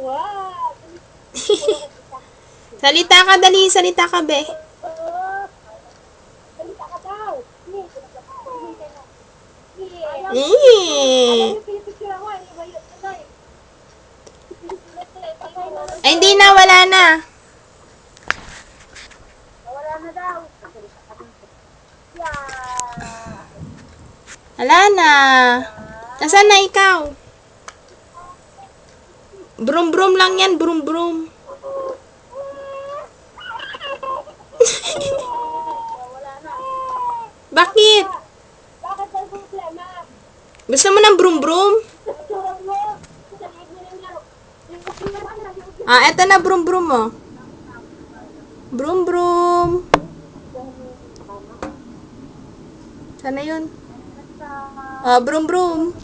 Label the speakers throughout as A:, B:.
A: Wow!
B: Salita ka, dali. Salita ka, be.
A: Salita ka daw.
B: Eh.
A: Yung pinipicture ako, hindi ba yun?
B: Ay, hindi na. Wala na.
A: Wala na daw. Yeah.
B: Wala na. Nasaan na ikaw? Brum-brum lang yan. Brum-brum.
A: Wala na.
B: Bakit?
A: Bakit may problema?
B: Gusto mo ng brum-brum?
A: Picture mo. Sa liig mo yung laro.
B: Ah, eto na brum-brum mo. Brum-brum. Sana yun? Ah, brum-brum.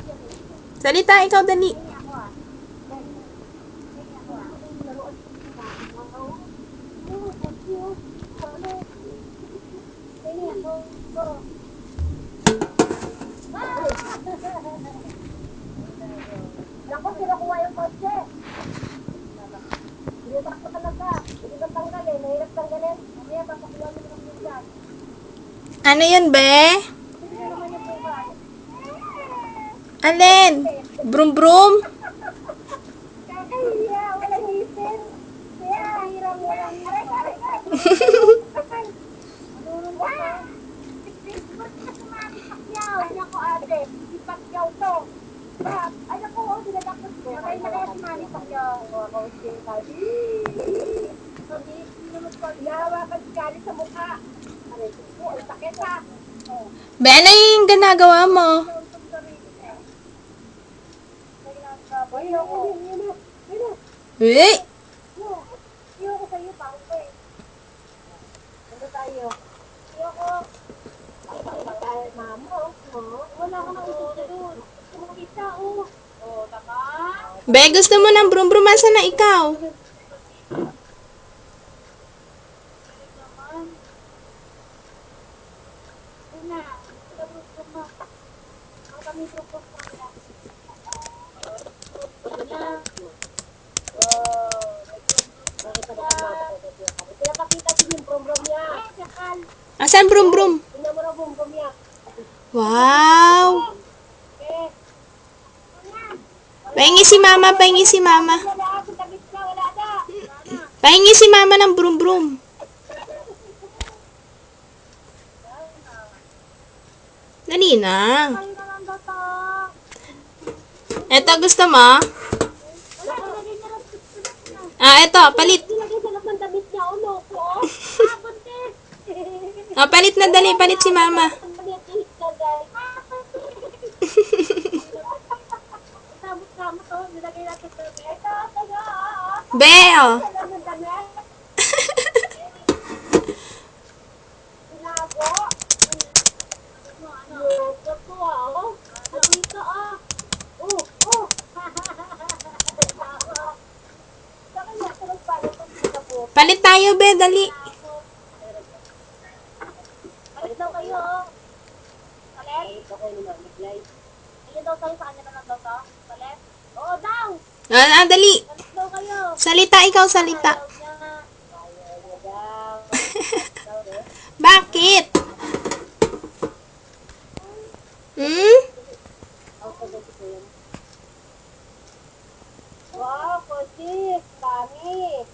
B: Salita, ikaw dali.
A: Naku, kinukuha yung kotse. Binitak ko talaga. Hindi ba tanggalin? Nahirap tanggalin. Mamaya, papakuha mo naman yung dyan.
B: Ano yun, be?
A: Hindi na naman yung bukas.
B: Alin? Brum-brum?
A: Kakahiya, walang ngipin. Kaya, hirang walang ngipin. Marunong ka pa. Ba't ka sumali Pacquiao? Ay, naku ate, si Pacquiao to. Ay, naku, dinadakot ko. Maray na kaya sumali Pacquiao. Ako, si Kali. Hindi naman pa. Hinahawakan si Kali sa mukha. Aray ko, ang sakit ha.
B: Be, ano yung ginagawa mo? Eh?
A: Ayoko sa'yo, tao ko eh. Ano tayo? Ayoko. Mamo, wala ka nang usap na doon. Gusto mo kita, oh. Oh, tama.
B: Be, gusto mo ng brum-brum? Asan na ikaw?
A: Naman. Ayun na. Sila gusto mo. Ang kami gusto mo kaya. Pinapakita din yung prom-prom niya. Sakal.
B: Asan brum-brum?
A: Tingnan mo na prom-prom niya.
B: Wow! Pahingi si mama, pahingi si mama.
A: Wala, sa tabit na, wala na.
B: Pahingi si mama ng brum-brum. Dali na.
A: Ay, naman ba to?
B: Eto, gusto mo?
A: Wala, ilagay niya lang sa tabit na.
B: Ah, eto, palit.
A: Ilagay sa loob ng damit niya, ulo ko. Buntis.
B: Ah, palit na, dali. Palit si mama.
A: Buntis ka, guys. Sabot-sabot to, nilagay natin sa damit. Ito, tayo.
B: Be, oh.
A: Sa loob ng damit. Tinago. Ano? Ito, oh. Dito, oh. Oh. Saka niya, tulog pa. Ito po.
B: Palit tayo, be. Dali.
A: Palit daw kayo. Palit? Ito kayo naman, mag-live. Ayun daw tayo, sa kanya na lang daw to. Palit? Oo daw!
B: Ah, dali.
A: Palit daw kayo.
B: Salita, ikaw salita.
A: Ayaw niya. Ayaw niya daw. Daw, eh.
B: Bakit? Hmm?
A: Wow, Kosi, pangit.